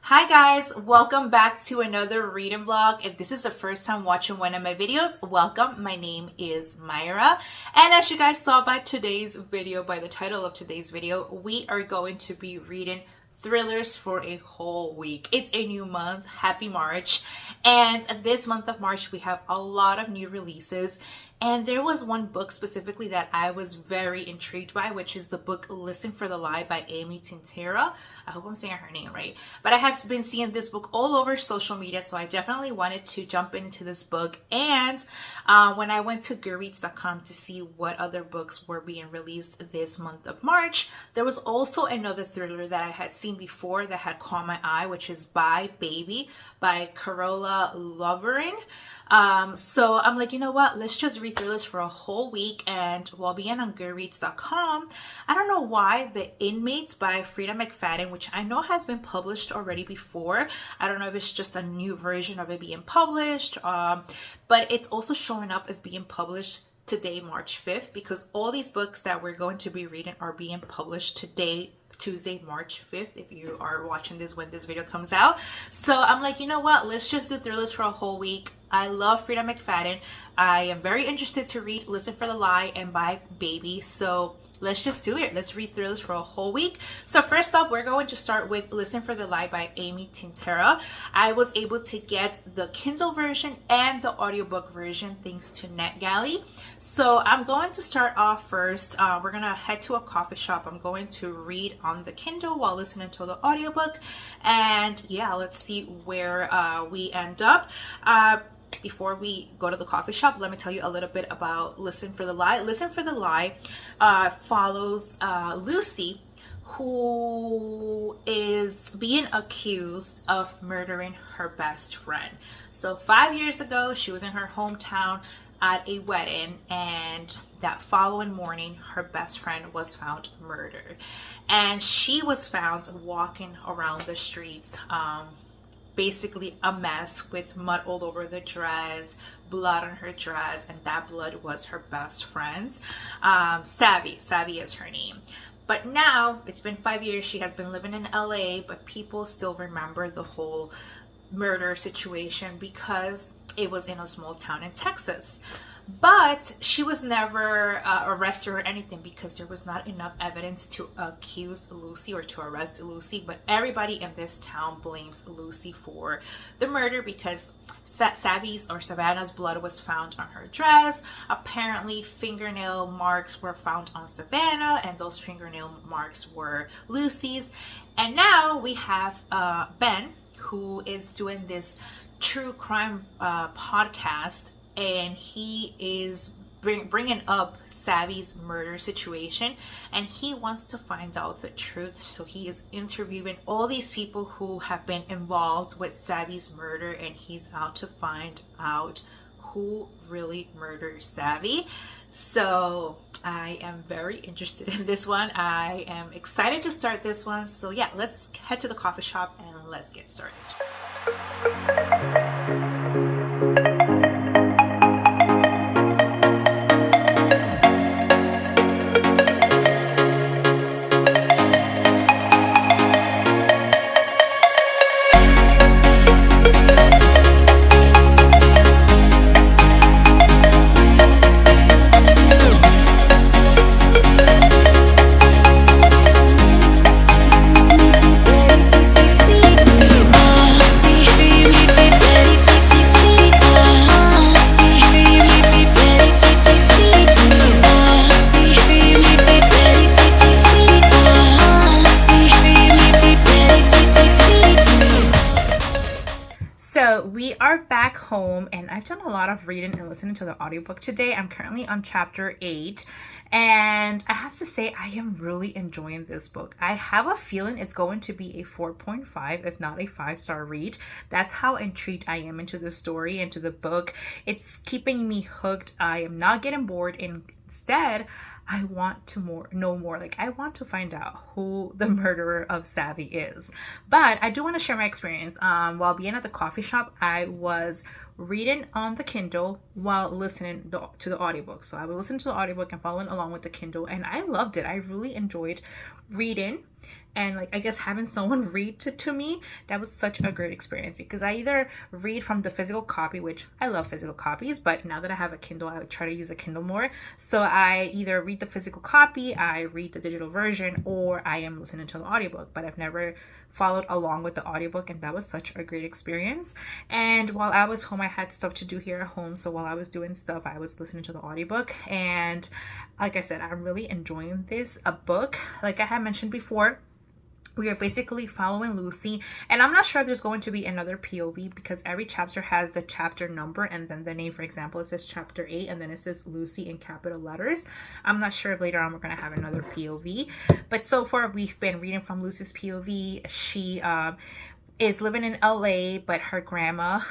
Hi guys, welcome back to another reading vlog. If this is the first time watching one of my videos, welcome. My name is Myra, and as you guys saw by today's video, by the title of today's video, we are going to be reading thrillers for a whole week. It's a new month. Happy March. And this month of March we have a lot of new releases, and there was one book specifically that I was very intrigued by, which is the book Listen for the Lie by Amy Tintera. I hope I'm saying her name right, but I have been seeing this book all over social media, so I definitely wanted to jump into this book. And when I went to Goodreads.com to see what other books were being released this month of March, there was also another thriller that I had seen before that had caught my eye, which is Bye Baby by Carola Loverin. So I'm like, you know what, let's just read through this for a whole week. And while being on Goodreads.com, I don't know why The Inmates by Frida McFadden, which I know has been published already before, I don't know if it's just a new version of it being published, but it's also showing up as being published today, March 5th, because all these books that we're going to be reading are being published today, Tuesday, March 5th, if you are watching this when this video comes out. So I'm like, you know what, let's just do thrillers for a whole week. I love Frida McFadden. I am very interested to read Listen for the Lie and Bye Baby. So let's just do it. Let's read thrillers for a whole week. So first up, we're going to start with Listen for the Lie by Amy Tintera. I was able to get the Kindle version and the audiobook version thanks to NetGalley. So I'm going to start off first. We're going to head to a coffee shop. I'm going to read on the Kindle while listening to the audiobook. And yeah, let's see where we end up. Before we go to the coffee shop, let me tell you a little bit about Listen for the Lie. Listen for the Lie follows Lucy, who is being accused of murdering her best friend. So 5 years ago, she was in her hometown at a wedding, and that following morning, her best friend was found murdered. And she was found walking around the streets, basically a mess with mud all over the dress, blood on her dress, and that blood was her best friend's. Savvy is her name. But now it's been 5 years. She has been living in LA, but people still remember the whole murder situation because it was in a small town in Texas. But she was never arrested or anything because there was not enough evidence to accuse Lucy or to arrest Lucy. But everybody in this town blames Lucy for the murder because Savvy's or Savannah's blood was found on her dress. Apparently fingernail marks were found on Savannah, and those fingernail marks were Lucy's. And now we have Ben, who is doing this true crime podcast, and he is bringing up Savvy's murder situation, and he wants to find out the truth. So he is interviewing all these people who have been involved with Savvy's murder, and he's out to find out who really murdered Savvy. So I am very interested in this one. I am excited to start this one. So yeah, let's head to the coffee shop and let's get started. So we are back home, and I've done a lot of reading and listening to the audiobook today. I'm currently on chapter 8, and I have to say I am really enjoying this book. I have a feeling it's going to be a 4.5, if not a 5-star read. That's how intrigued I am into the story, into the book. It's keeping me hooked. I am not getting bored. Instead, I want to know more. Like, I want to find out who the murderer of Savvy is. But I do want to share my experience. While being at the coffee shop, I was reading on the Kindle while listening to the audiobook. So I was listening to the audiobook and following along with the Kindle, and I loved it. I really enjoyed reading and like I guess having someone read to me, that was such a great experience, because I either read from the physical copy, which I love physical copies, but now that I have a Kindle, I try to use a Kindle more. So I either read the physical copy, I read the digital version, or I am listening to the audiobook. But I've never followed along with the audiobook, and that was such a great experience. And while I was home, I had stuff to do here at home, so while I was doing stuff, I was listening to the audiobook. And like I said, I'm really enjoying this book. Like I had mentioned before, we are basically following Lucy, and I'm not sure if there's going to be another POV, because every chapter has the chapter number and then the name. For example, it says chapter 8 and then it says Lucy in capital letters. I'm not sure if later on we're going to have another POV, but so far we've been reading from Lucy's POV. She is living in LA, but her grandma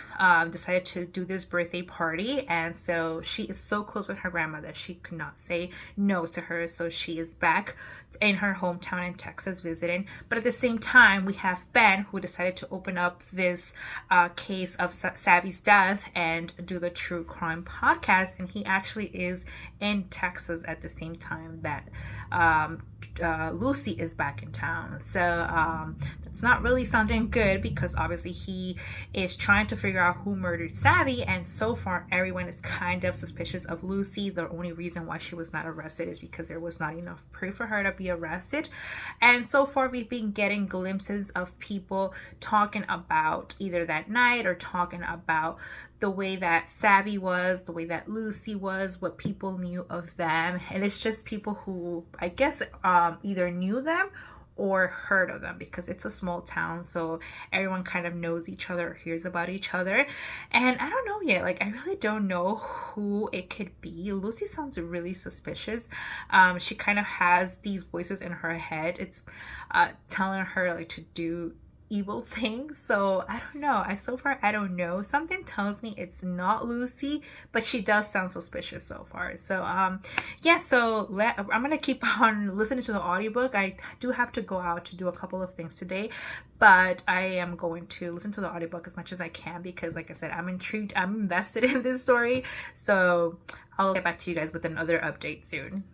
decided to do this birthday party, and so she is so close with her grandma that she could not say no to her. So she is back in her hometown in Texas visiting. But at the same time, we have Ben, who decided to open up this case of Savvy's death and do the true crime podcast, and he actually is in Texas at the same time that Lucy is back in town. So that's not really sounding good, because obviously he is trying to figure out who murdered Savvy, and so far everyone is kind of suspicious of Lucy. The only reason why she was not arrested is because there was not enough proof for her to be arrested. And so far we've been getting glimpses of people talking about either that night or talking about the way that Savvy was, the way that Lucy was, what people knew of them. And it's just people who I guess either knew them or heard of them, because it's a small town, so everyone kind of knows each other or hears about each other. And I don't know yet, like I really don't know who it could be. Lucy sounds really suspicious. She kind of has these voices in her head. It's telling her like to do evil things. So I don't know. So far I don't know. Something tells me it's not Lucy, but she does sound suspicious so far. So yeah, so I'm gonna keep on listening to the audiobook. I do have to go out to do a couple of things today, but I am going to listen to the audiobook as much as I can, because like I said, I'm intrigued, I'm invested in this story. So I'll get back to you guys with another update soon.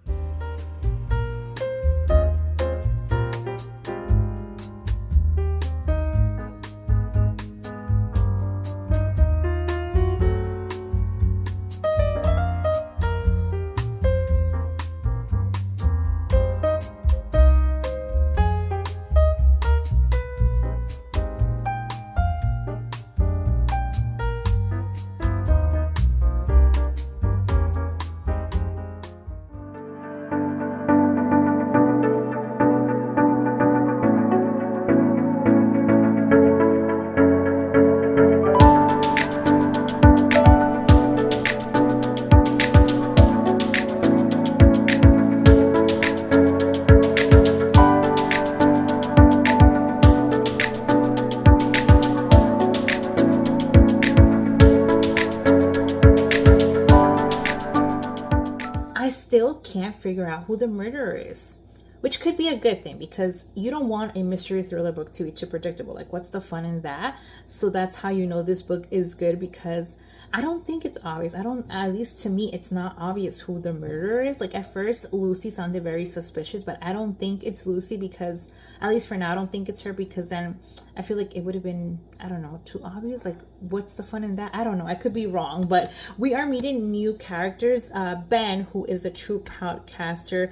Still can't figure out who the murderer is, which could be a good thing, because you don't want a mystery thriller book to be too predictable. Like, what's the fun in that? So that's how you know this book is good, because I don't think it's obvious. At least to me, it's not obvious who the murderer is. Like at first, Lucy sounded very suspicious, but I don't think it's Lucy, because at least for now, I don't think it's her, because then I feel like it would have been, I don't know, too obvious. Like, what's the fun in that? I don't know. I could be wrong, but we are meeting new characters. Ben, who is a true podcaster,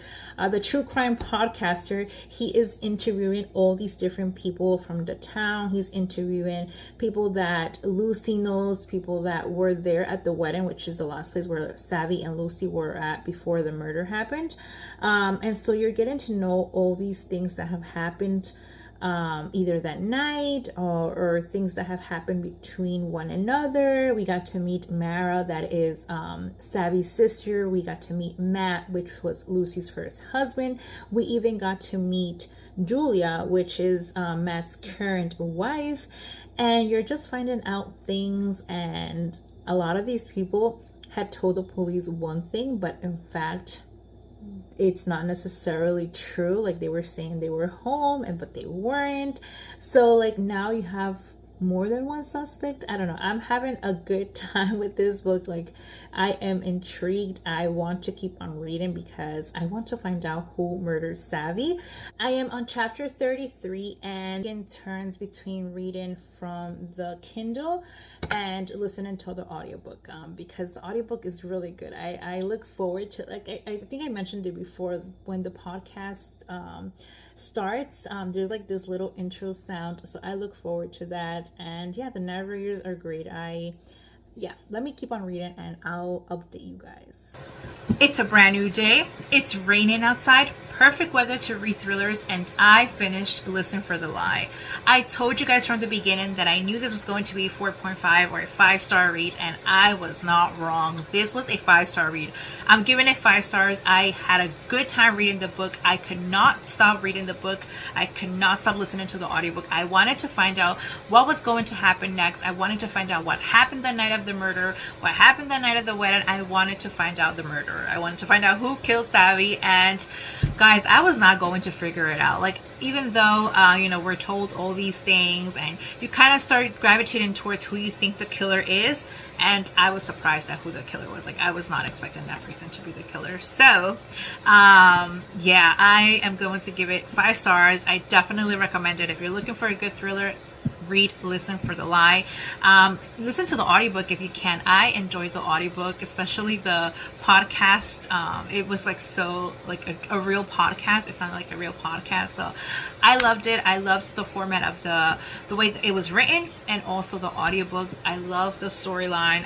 the true crime podcaster, he is interviewing all these different people from the town. He's interviewing people that Lucy knows, people that were there at the wedding, which is the last place where Savvy and Lucy were at before the murder happened. And so you're getting to know all these things that have happened either that night or things that have happened between one another. We got to meet Mara, that is Savvy's sister. We got to meet Matt, which was Lucy's first husband. We even got to meet Julia, which is Matt's current wife. And you're just finding out things, and a lot of these people had told the police one thing, but in fact it's not necessarily true. Like, they were saying they were home, but they weren't. So like now you have more than one suspect. I don't know. I'm having a good time with this book. Like, I am intrigued. I want to keep on reading because I want to find out who murdered Savvy. I am on chapter 33 and in turns between reading from the Kindle and listening to the audiobook because the audiobook is really good. I look forward to, like, I think I mentioned it before when the podcast starts. There's like this little intro sound, so I look forward to that. And yeah, the narrators are great. Let me keep on reading and I'll update you guys. It's a brand new day. It's raining outside. Perfect weather to read thrillers, and I finished Listen for the Lie. I told you guys from the beginning that I knew this was going to be a 4.5 or a 5-star read, and I was not wrong. This was a 5-star read. I'm giving it 5 stars. I had a good time reading the book. I could not stop reading the book. I could not stop listening to the audiobook. I wanted to find out what was going to happen next. I wanted to find out what happened the night of the murder, what happened the night of the wedding. I wanted to find out the murderer. I wanted to find out who killed Savvy, and guys, I was not going to figure it out. Like, even though we're told all these things and you kind of start gravitating towards who you think the killer is, and I was surprised at who the killer was. Like, I was not expecting that person to be the killer. So yeah, I am going to give it 5 stars. I definitely recommend it if you're looking for a good thriller. Read Listen for the Lie. Listen to the audiobook if you can. I enjoyed the audiobook, especially the podcast. It was like so like a real podcast. It sounded like a real podcast, so I loved it. I loved the format of the way it was written, and also the audiobook. I love the storyline.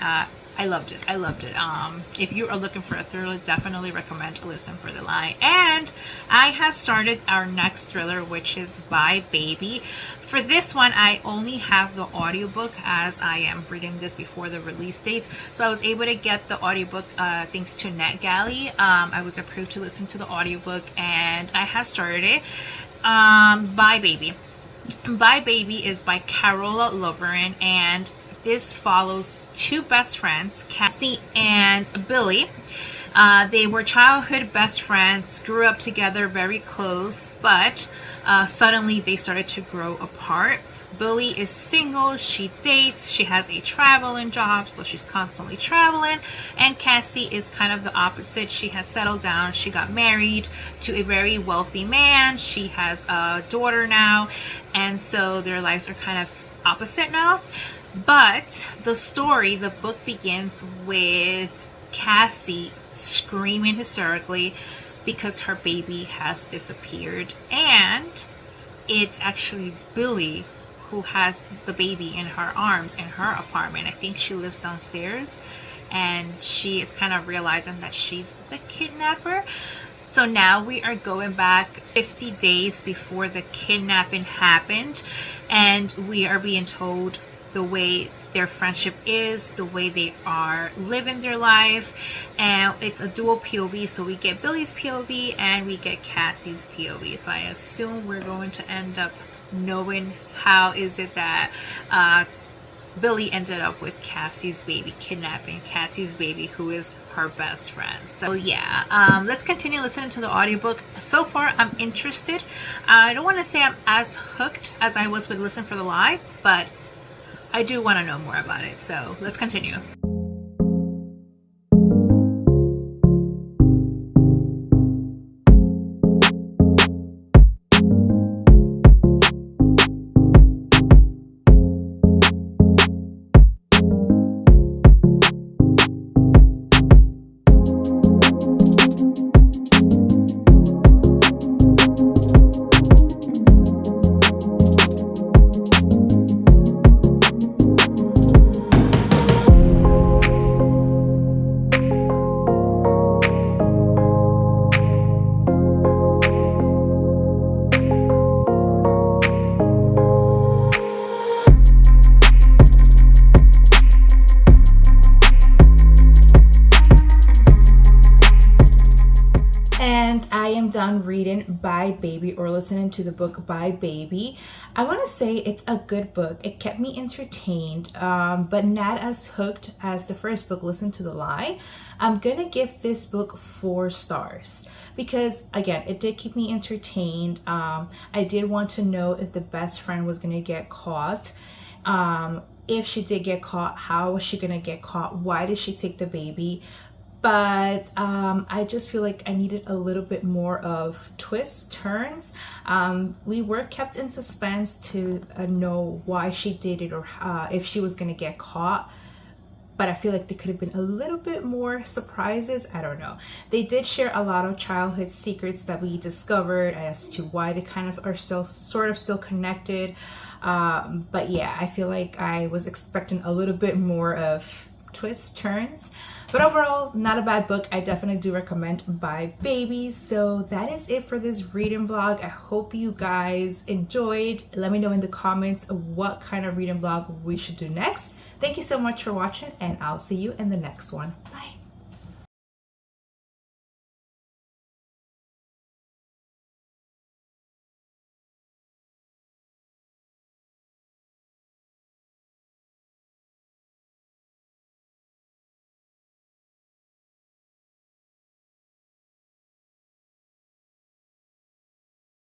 I loved it. I loved it. If you are looking for a thriller, definitely recommend Listen for the Lie. And I have started our next thriller, which is Bye Baby. For this one, I only have the audiobook as I am reading this before the release dates. So I was able to get the audiobook thanks to NetGalley. I was approved to listen to the audiobook and I have started it. Bye Baby. Bye Baby is by Carola Loveren, and this follows 2 best friends, Cassie and Billy. They were childhood best friends, grew up together, very close, but suddenly they started to grow apart. Billy is single, she dates, she has a traveling job, so she's constantly traveling. And Cassie is kind of the opposite. She has settled down, she got married to a very wealthy man, she has a daughter now, and so their lives are kind of opposite now. But the book begins with Cassie screaming hysterically because her baby has disappeared, and it's actually Billy who has the baby in her arms in her apartment. I think she lives downstairs, and she is kind of realizing that she's the kidnapper. So now we are going back 50 days before the kidnapping happened, and we are being told the way their friendship is, the way they are living their life, and it's a dual POV. So we get Billy's POV and we get Cassie's POV. So I assume we're going to end up knowing how is it that Billy ended up with Cassie's baby, kidnapping Cassie's baby, who is her best friend. So yeah, let's continue listening to the audiobook. So far, I'm interested. I don't want to say I'm as hooked as I was with Listen for the Lie, but I do want to know more about it. So let's continue. Done reading Bye Baby, or listening to the book Bye Baby. I want to say it's a good book. It kept me entertained, but not as hooked as the first book, Listen to the Lie. I'm gonna give this book 4 stars because again, it did keep me entertained. I did want to know if the best friend was gonna get caught, If she did get caught, how was she gonna get caught? Why did she take the baby? But I just feel like I needed a little bit more of twists, turns. We were kept in suspense to know why she did it, or if she was gonna get caught. But I feel like there could have been a little bit more surprises. I don't know. They did share a lot of childhood secrets that we discovered as to why they kind of are still sort of still connected. But yeah, I feel like I was expecting a little bit more of twists, turns. But overall, not a bad book. I definitely do recommend By Babies. So that is it for this reading vlog. I hope you guys enjoyed. Let me know in the comments what kind of reading vlog we should do next. Thank you so much for watching, and I'll see you in the next one. Bye.